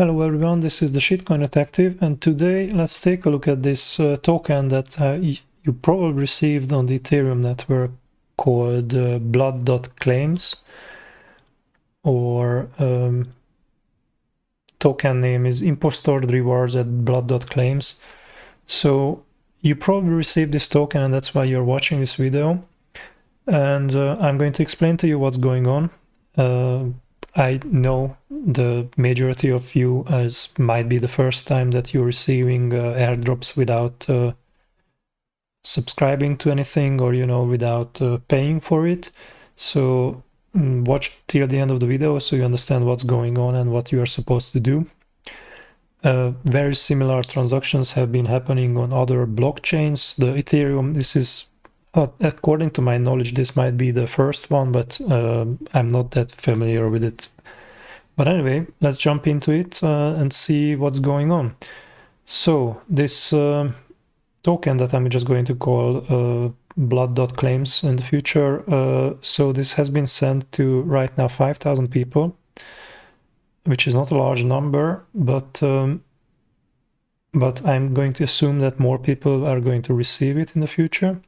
Hello everyone, this is the Shitcoin Detective, and today let's take a look at this token that you probably received on the Ethereum network called BLOOD.claims, or token name is IMPOSTORS Rewards at BLOOD.claims. So you probably received this token and that's why you're watching this video, and I'm going to explain to you what's going on. I know the majority of you as might be the first time that you're receiving airdrops without subscribing to anything, or without paying for it. So watch till the end of the video so you understand what's going on and what you are supposed to do. Very similar transactions have been happening on other blockchains. The Ethereum, this is according to my knowledge, this might be the first one, but I'm not that familiar with it. But anyway, let's jump into it and see what's going on. So this token that I'm just going to call BLOOD.claims in the future, so this has been sent to right now 5,000 people, which is not a large number, but I'm going to assume that more people are going to receive it in the future.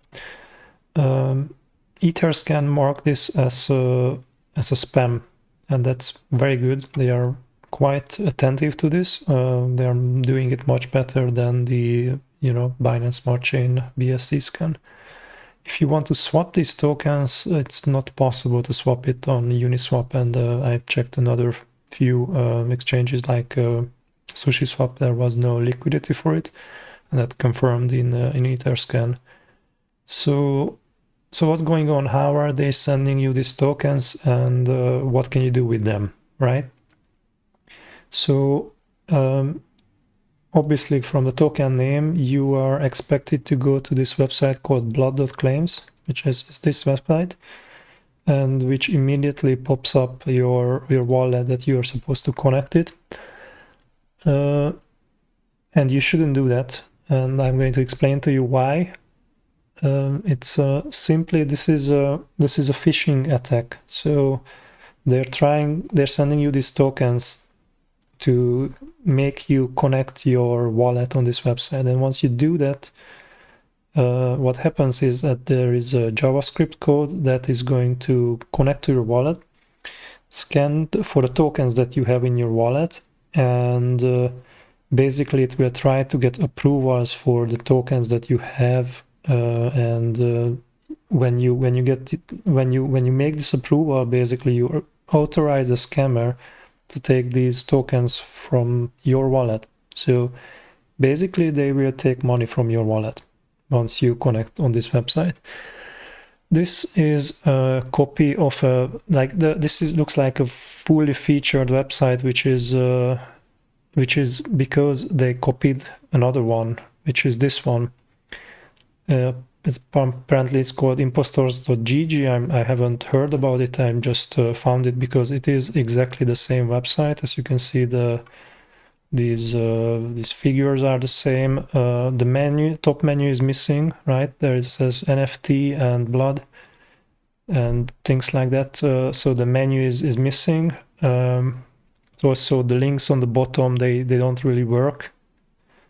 Ethers can mark this as a spam, and that's very good. They are quite attentive to this. They are doing it much better than the Binance Smart Chain BSCs can. If you want to swap these tokens, it's not possible to swap it on Uniswap, and I checked another few exchanges like SushiSwap. There was no liquidity for it, and that confirmed in Etherscan. So what's going on? How are they sending you these tokens, and what can you do with them, right? So obviously from the token name, you are expected to go to this website called BLOOD.claims, which is this website, and which immediately pops up your wallet that you are supposed to connect it. And you shouldn't do that, and I'm going to explain to you why. It's simply this is a phishing attack. So they're sending you these tokens to make you connect your wallet on this website, and once you do that, what happens is that there is a JavaScript code that is going to connect to your wallet, scan for the tokens that you have in your wallet, and basically it will try to get approvals for the tokens that you have. And when you make this approval, basically you authorize a scammer to take these tokens from your wallet. So basically they will take money from your wallet once you connect on this website. This is a copy of a looks like a fully featured website, which is because they copied another one, which is this one. Apparently it's called impostors.gg. I haven't heard about it. I just found it because it is exactly the same website. As you can see, these figures are the same. The top menu is missing, right? There it says NFT and blood and things like that. So the menu is missing. Also the links on the bottom, they don't really work.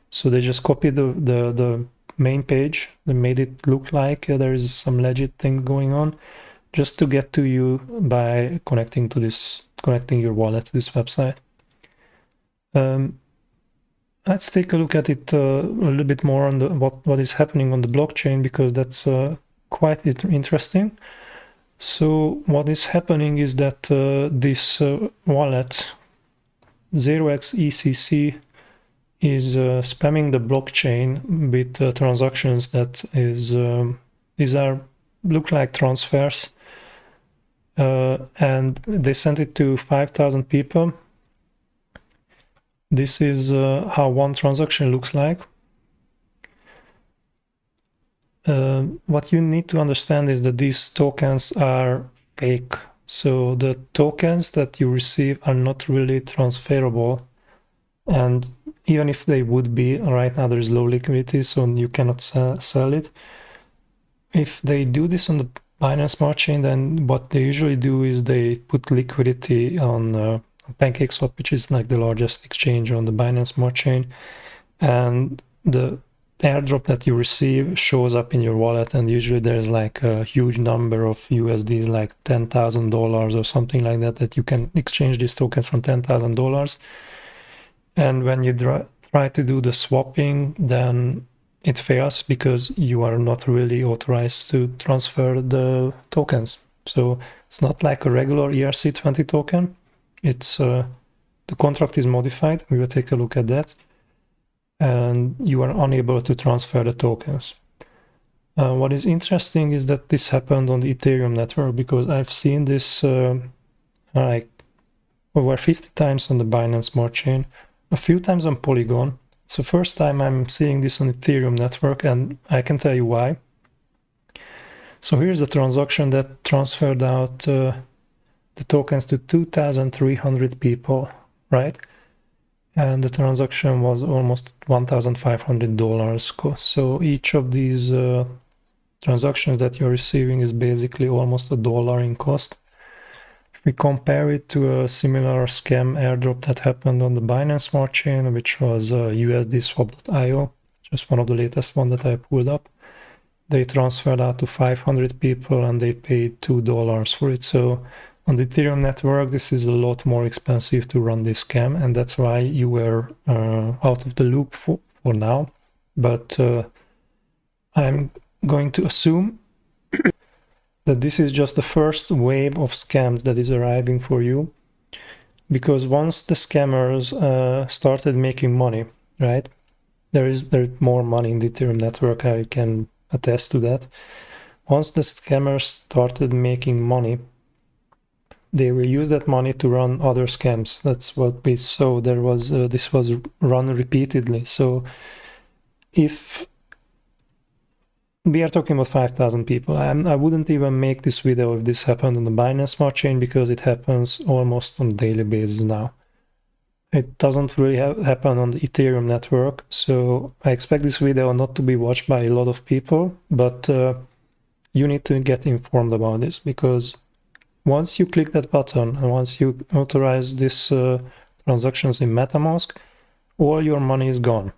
So they just copied the main page. They made it look like there is some legit thing going on, just to get to you by connecting your wallet to this website. Let's take a look at it a little bit more on what is happening on the blockchain, because that's quite interesting. So what is happening is that this wallet 0xECC is spamming the blockchain with transactions that these look like transfers, and they sent it to 5,000 people. This is how one transaction looks like. What you need to understand is that these tokens are fake. So the tokens that you receive are not really transferable, and even if they would be, right now there's low liquidity, so you cannot sell it. If they do this on the Binance Smart Chain, then what they usually do is they put liquidity on PancakeSwap, which is like the largest exchange on the Binance Smart Chain, and the airdrop that you receive shows up in your wallet, and usually there's like a huge number of USDs, like $10,000 or something like that, that you can exchange these tokens from $10,000. And when you try to do the swapping, then it fails because you are not really authorized to transfer the tokens. So it's not like a regular ERC20 token. It's the contract is modified. We will take a look at that. And you are unable to transfer the tokens. What is interesting is that this happened on the Ethereum network, because I've seen this like over 50 times on the Binance Smart Chain, a few times on Polygon. It's the first time I'm seeing this on Ethereum network, and I can tell you why. So here's the transaction that transferred out the tokens to 2,300 people, right? And the transaction was almost $1,500 cost. So each of these transactions that you're receiving is basically almost $1 in cost. If we compare it to a similar scam airdrop that happened on the Binance Smart Chain, which was USDSwap.io, just one of the latest one that I pulled up, they transferred out to 500 people and they paid $2 for it. So on the Ethereum network, this is a lot more expensive to run this scam, and that's why you were out of the loop for now. But I'm going to assume that this is just the first wave of scams that is arriving for you, because once the scammers started making money, right? There is more money in the Ethereum network, I can attest to that. Once the scammers started making money, they will use that money to run other scams. That's what we saw. There was this was run repeatedly. So if we are talking about 5,000 people, I wouldn't even make this video if this happened on the Binance Smart Chain, because it happens almost on a daily basis now. It doesn't really happen on the Ethereum network, so I expect this video not to be watched by a lot of people, but you need to get informed about this, because once you click that button and once you authorize these transactions in MetaMask, all your money is gone.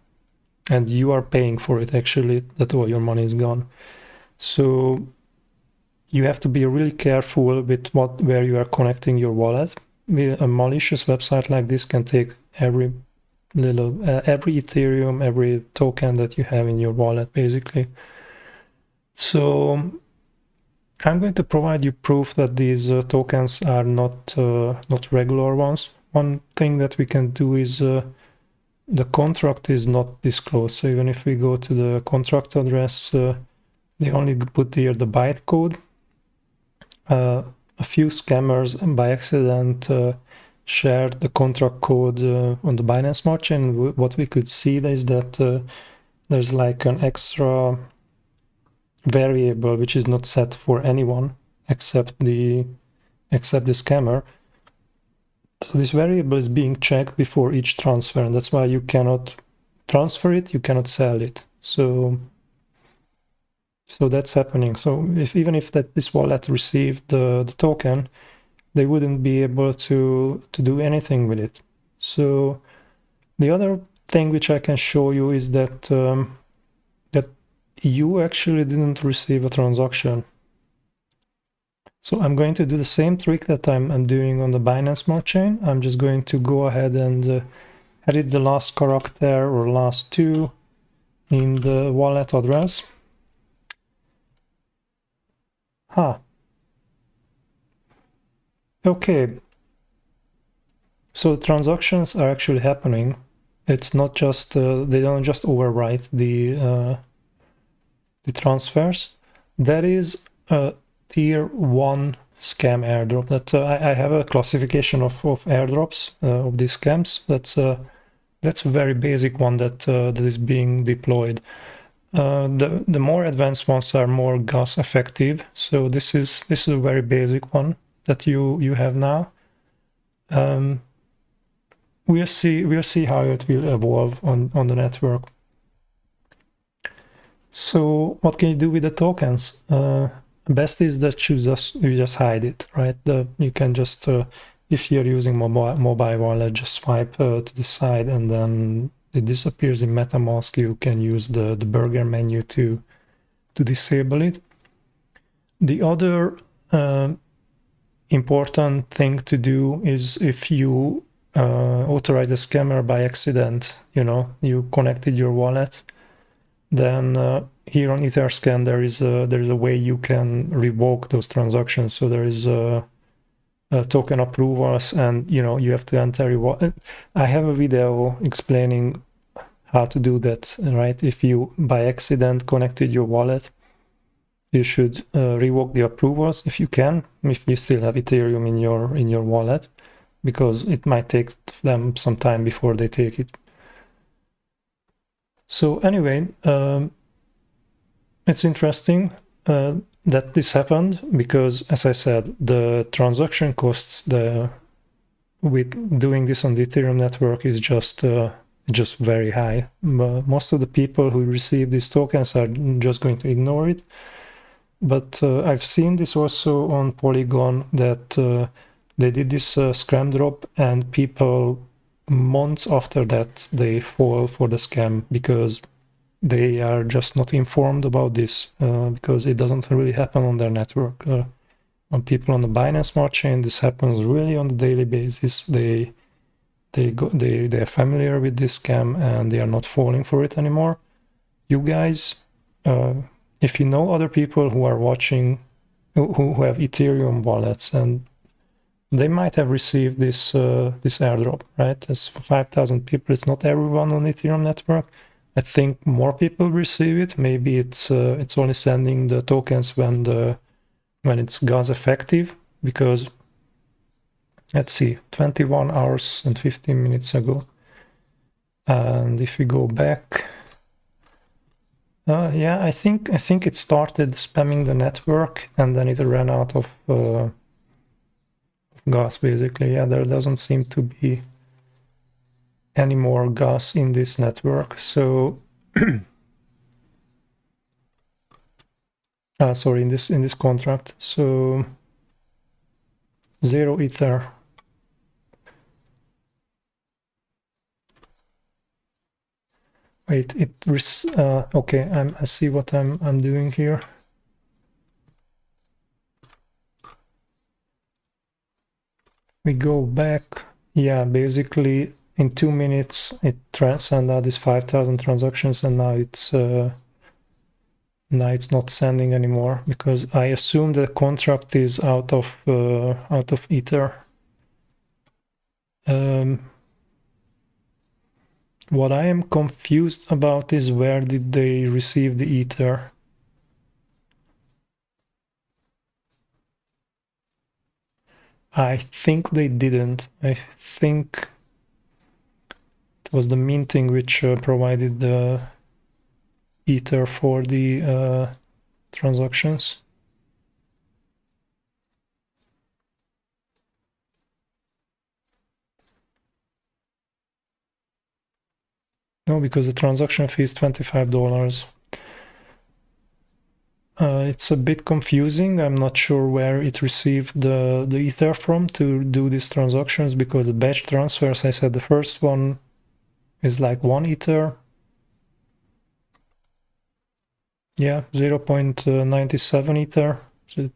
And you are paying for it, actually, that all your money is gone. So you have to be really careful with where you are connecting your wallet. A malicious website like this can take every Ethereum, every token that you have in your wallet, basically. So I'm going to provide you proof that these tokens are not regular ones. One thing that we can do is the contract is not disclosed. So even if we go to the contract address, they only put here the bytecode. A few scammers by accident shared the contract code on the Binance Smart Chain. What we could see is that there's like an extra variable which is not set for anyone except the scammer. So this variable is being checked before each transfer, and that's why you cannot transfer it, you cannot sell it. So that's happening. So even if this wallet received the token, they wouldn't be able to do anything with it. So the other thing which I can show you is that that you actually didn't receive a transaction. So I'm going to do the same trick that I'm doing on the Binance Smart Chain. I'm just going to go ahead and edit the last character or last two in the wallet address. Okay. So transactions are actually happening. It's not just they don't just overwrite the transfers. That is a tier 1 scam airdrop. That I have a classification of airdrops of these scams. That's a very basic one that is being deployed. The more advanced ones are more gas effective. So this is a very basic one that you have now. We'll see how it will evolve on the network. So what can you do with the tokens? Best is that you just hide it, right? You can just if you're using mobile wallet, just swipe to the side and then it disappears in MetaMask. You can use the burger menu to disable it. The other important thing to do is if you authorize a scammer by accident, you connected your wallet, then here on Etherscan there is a way you can revoke those transactions. So there is token approvals, and you have to enter your wallet. I have a video explaining how to do that, right? If you by accident connected your wallet, you should revoke the approvals if you can, if you still have Ethereum in your wallet, because it might take them some time before they take it. So anyway, it's interesting that this happened, because as I said, the transaction costs with doing this on the Ethereum network is just very high. Most of the people who receive these tokens are just going to ignore it. But I've seen this also on Polygon, that they did this scam drop, and people months after that they fall for the scam because they are just not informed about this, because it doesn't really happen on their network. On people on the Binance Smart Chain, this happens really on a daily basis. They're familiar with this scam and they are not falling for it anymore. You guys, if you know other people who are watching who have Ethereum wallets, and they might have received this airdrop, right? It's 5,000 people. It's not everyone on Ethereum network. I think more people receive it. Maybe it's only sending the tokens when it's gas effective, because let's see, 21 hours and 15 minutes ago. And if we go back, yeah, I think it started spamming the network and then it ran out of gas, basically. Yeah, there doesn't seem to be any more gas in this network. So sorry, in this contract. So 0 ether. Wait, okay, I see what I'm doing here. We go back. Yeah, basically in 2 minutes it sent out these 5,000 transactions, and now it's not sending anymore, because I assume the contract is out of ether. What I am confused about is, where did they receive the ether? I think they didn't. I think it was the minting which provided the ether for the transactions. No, because the transaction fee is $25. It's a bit confusing. I'm not sure where it received the ether from to do these transactions, because the batch transfers, I said the first one is like 1 ether. Yeah, 0.97 ether. So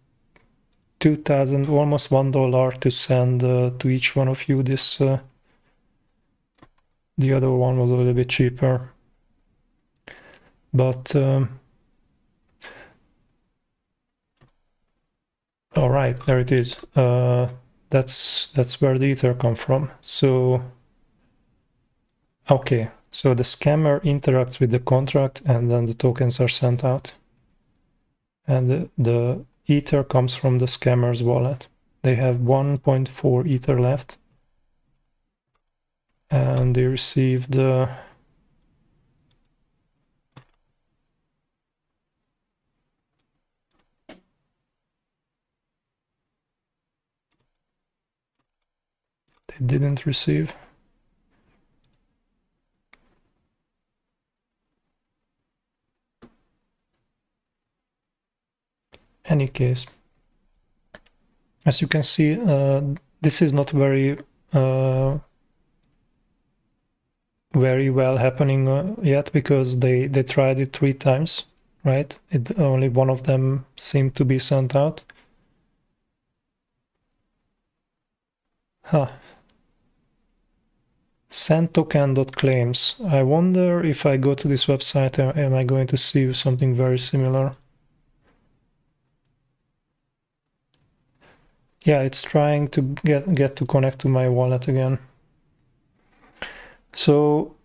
2,000, almost $1 to send to each one of you. This the other one was a little bit cheaper, but all right, there it is. That's where the ether come from. So okay, so the scammer interacts with the contract, and then the tokens are sent out, and the ether comes from the scammer's wallet. They have 1.4 ether left, and they received they didn't receive. Any case, as you can see, This is not very well happening yet, because they tried it 3 times, right? Only one of them seemed to be sent out. Huh. Sendtoken.claims. I wonder if I go to this website, am I going to see something very similar? Yeah, it's trying to get to connect to my wallet again. So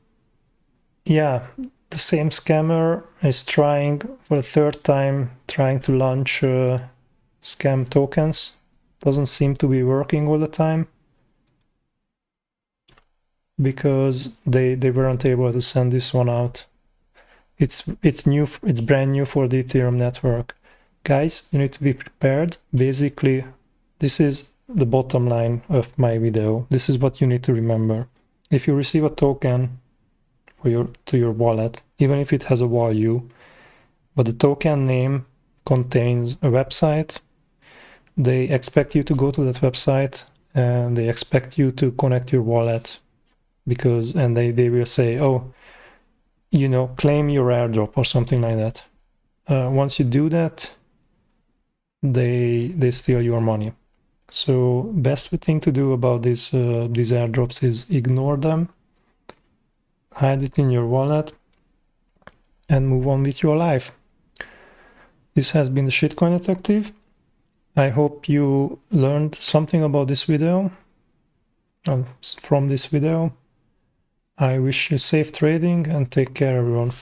yeah, the same scammer is trying for the 3rd time, trying to launch scam tokens. Doesn't seem to be working all the time, because they weren't able to send this one out. It's new, it's brand new for the Ethereum network. Guys, you need to be prepared. Basically, this is the bottom line of my video. This is what you need to remember. If you receive a token to your wallet, even if it has a value, but the token name contains a website, they expect you to go to that website, and they expect you to connect your wallet, and they will say, oh, you know, claim your airdrop or something like that. Once you do that, they steal your money. So best thing to do about these airdrops is ignore them, hide it in your wallet, and move on with your life. This has been the Shitcoin Detective. I hope you learned something about this video, from this video. I wish you safe trading, and take care, everyone.